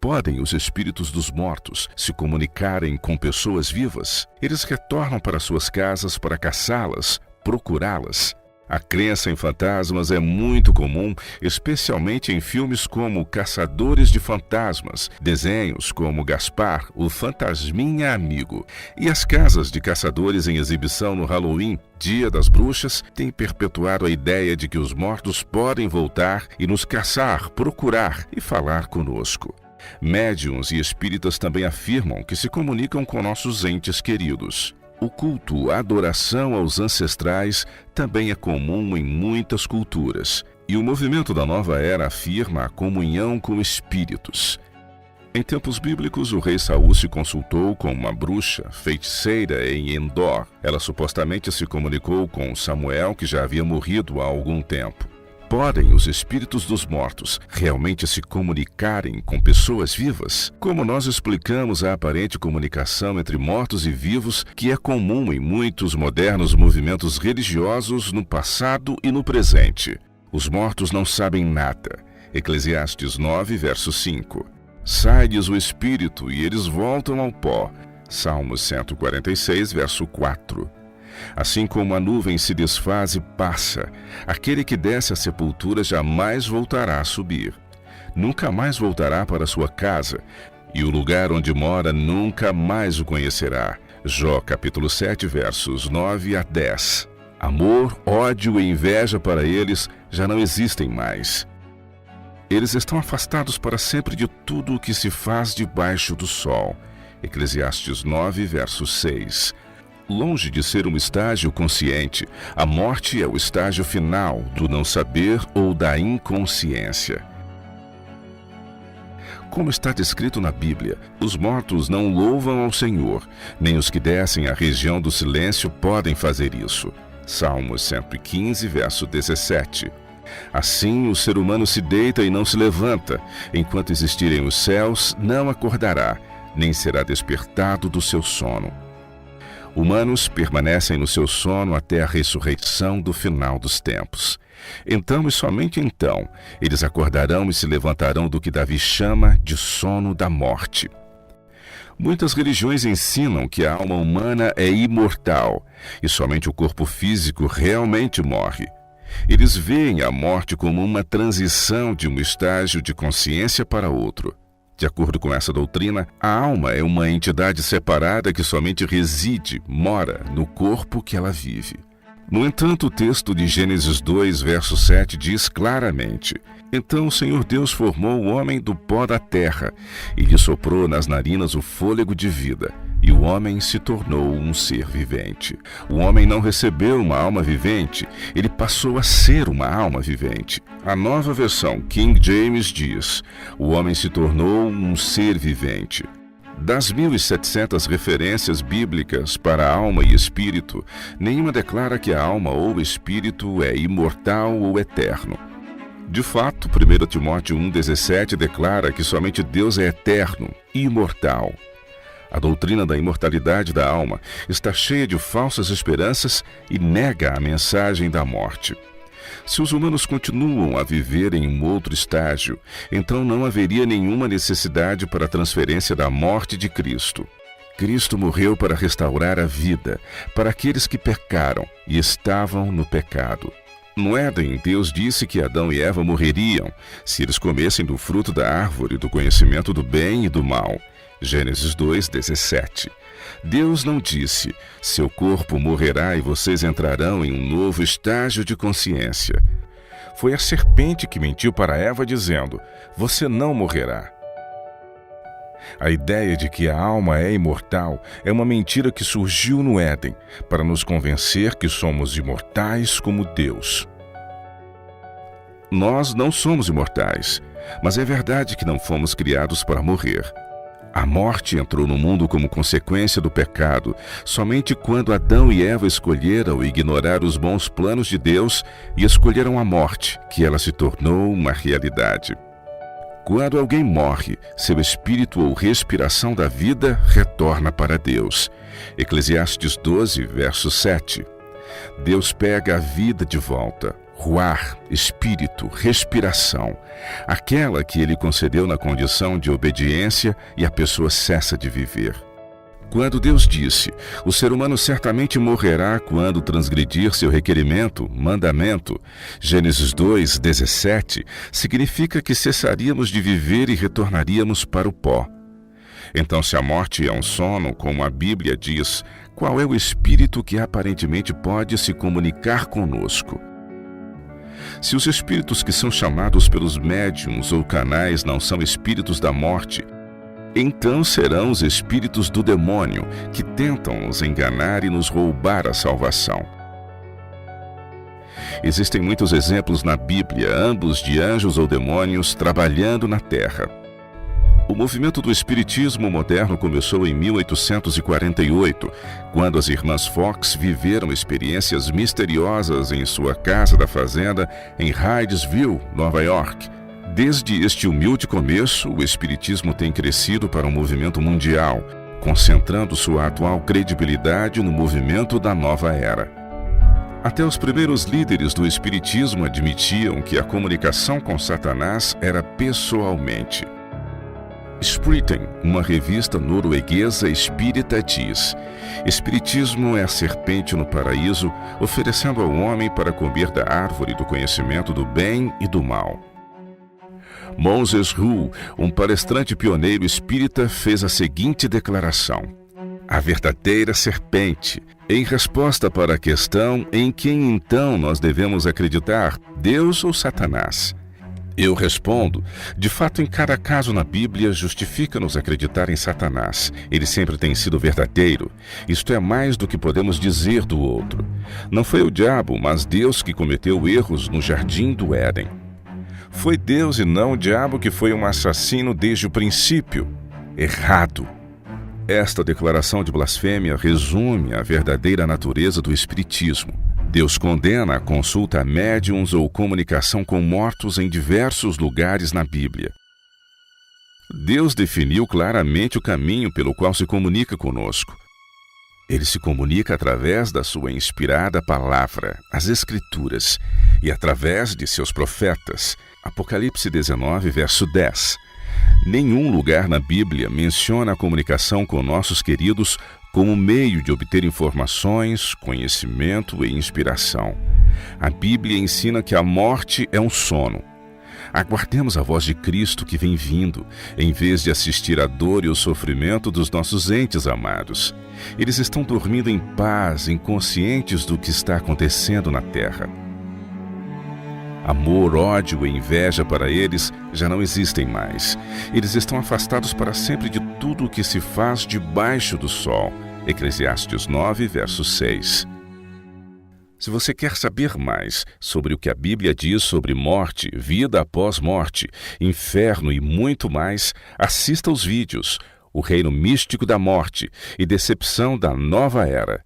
Podem os espíritos dos mortos se comunicarem com pessoas vivas? Eles retornam para suas casas para caçá-las, procurá-las. A crença em fantasmas é muito comum, especialmente em filmes como Caçadores de Fantasmas, desenhos como Gaspar, o Fantasminha Amigo. E as casas de caçadores em exibição no Halloween, Dia das Bruxas, têm perpetuado a ideia de que os mortos podem voltar e nos caçar, procurar e falar conosco. Médiuns e espíritas também afirmam que se comunicam com nossos entes queridos. O culto, a adoração aos ancestrais também é comum em muitas culturas, e o movimento da nova era afirma a comunhão com espíritos. Em tempos bíblicos, o rei Saul se consultou com uma bruxa, feiticeira em Endor. Ela supostamente se comunicou com Samuel, que já havia morrido há algum tempo. Podem os espíritos dos mortos realmente se comunicarem com pessoas vivas? Como nós explicamos a aparente comunicação entre mortos e vivos, que é comum em muitos modernos movimentos religiosos no passado e no presente. Os mortos não sabem nada. Eclesiastes 9, verso 5. Sai-lhes o espírito e eles voltam ao pó. Salmos 146, verso 4. Assim como a nuvem se desfaz e passa, aquele que desce à sepultura jamais voltará a subir. Nunca mais voltará para sua casa, e o lugar onde mora nunca mais o conhecerá. Jó capítulo 7, versos 9 a 10. Amor, ódio e inveja para eles já não existem mais. Eles estão afastados para sempre de tudo o que se faz debaixo do sol. Eclesiastes 9, verso 6. Longe de ser um estágio consciente, a morte é o estágio final do não saber ou da inconsciência. Como está descrito na Bíblia, os mortos não louvam ao Senhor, nem os que descem à região do silêncio podem fazer isso. Salmos 115, verso 17. Assim, o ser humano se deita e não se levanta, enquanto existirem os céus, não acordará, nem será despertado do seu sono. Humanos permanecem no seu sono até a ressurreição do final dos tempos. Então e somente então, eles acordarão e se levantarão do que Davi chama de sono da morte. Muitas religiões ensinam que a alma humana é imortal e somente o corpo físico realmente morre. Eles veem a morte como uma transição de um estágio de consciência para outro. De acordo com essa doutrina, a alma é uma entidade separada que somente reside, mora, no corpo que ela vive. No entanto, o texto de Gênesis 2, verso 7 diz claramente: Então o Senhor Deus formou o homem do pó da terra e lhe soprou nas narinas o fôlego de vida, e o homem se tornou um ser vivente. O homem não recebeu uma alma vivente, ele passou a ser uma alma vivente. A nova versão King James diz: o homem se tornou um ser vivente. Das 1.700 referências bíblicas para alma e espírito, nenhuma declara que a alma ou espírito é imortal ou eterno. De fato, 1 Timóteo 1,17 declara que somente Deus é eterno e imortal. A doutrina da imortalidade da alma está cheia de falsas esperanças e nega a mensagem da morte. Se os humanos continuam a viver em um outro estágio, então não haveria nenhuma necessidade para a transferência da morte de Cristo. Cristo morreu para restaurar a vida para aqueles que pecaram e estavam no pecado. No Éden, Deus disse que Adão e Eva morreriam se eles comessem do fruto da árvore do conhecimento do bem e do mal. Gênesis 2:17. Deus não disse: seu corpo morrerá e vocês entrarão em um novo estágio de consciência. Foi a serpente que mentiu para Eva dizendo: você não morrerá. A ideia de que a alma é imortal é uma mentira que surgiu no Éden para nos convencer que somos imortais como Deus. Nós não somos imortais, mas é verdade que não fomos criados para morrer. A morte entrou no mundo como consequência do pecado somente quando Adão e Eva escolheram ignorar os bons planos de Deus e escolheram a morte, que ela se tornou uma realidade. Quando alguém morre, seu espírito ou respiração da vida retorna para Deus. Eclesiastes 12, verso 7. Deus pega a vida de volta. ruar, espírito, respiração, aquela que ele concedeu na condição de obediência e a pessoa cessa de viver. Quando Deus disse, o ser humano certamente morrerá quando transgredir seu requerimento, mandamento, Gênesis 2:17, significa que cessaríamos de viver e retornaríamos para o pó. Então, se a morte é um sono, como a Bíblia diz, qual é o espírito que aparentemente pode se comunicar conosco? Se os espíritos que são chamados pelos médiuns ou canais não são espíritos da morte, então serão os espíritos do demônio que tentam nos enganar e nos roubar a salvação. Existem muitos exemplos na Bíblia, ambos de anjos ou demônios trabalhando na Terra. O movimento do espiritismo moderno começou em 1848, quando as irmãs Fox viveram experiências misteriosas em sua casa da fazenda em Hydesville, Nova York. Desde este humilde começo, o espiritismo tem crescido para um movimento mundial, concentrando sua atual credibilidade no movimento da nova era. Até os primeiros líderes do espiritismo admitiam que a comunicação com Satanás era pessoalmente. Spriten, uma revista norueguesa espírita, diz: Espiritismo é a serpente no paraíso, oferecendo ao homem para comer da árvore do conhecimento do bem e do mal. Moses Hu, um palestrante pioneiro espírita, fez a seguinte declaração: a verdadeira serpente, em resposta para a questão em quem então nós devemos acreditar, Deus ou Satanás. Eu respondo, de fato, em cada caso na Bíblia justifica-nos acreditar em Satanás. Ele sempre tem sido verdadeiro. Isto é mais do que podemos dizer do outro. Não foi o diabo, mas Deus que cometeu erros no jardim do Éden. Foi Deus e não o diabo que foi um assassino desde o princípio. Errado. Esta declaração de blasfêmia resume a verdadeira natureza do espiritismo. Deus condena a consulta a médiuns ou comunicação com mortos em diversos lugares na Bíblia. Deus definiu claramente o caminho pelo qual se comunica conosco. Ele se comunica através da sua inspirada palavra, as Escrituras, e através de seus profetas. Apocalipse 19, verso 10. Nenhum lugar na Bíblia menciona a comunicação com nossos queridos como meio de obter informações, conhecimento e inspiração. A Bíblia ensina que a morte é um sono. Aguardemos a voz de Cristo que vem vindo, em vez de assistir à dor e ao sofrimento dos nossos entes amados. Eles estão dormindo em paz, inconscientes do que está acontecendo na terra. Amor, ódio e inveja para eles já não existem mais. Eles estão afastados para sempre de tudo o que se faz debaixo do sol. Eclesiastes 9, verso 6. Se você quer saber mais sobre o que a Bíblia diz sobre morte, vida após morte, inferno e muito mais, assista aos vídeos O Reino Místico da Morte e Decepção da Nova Era.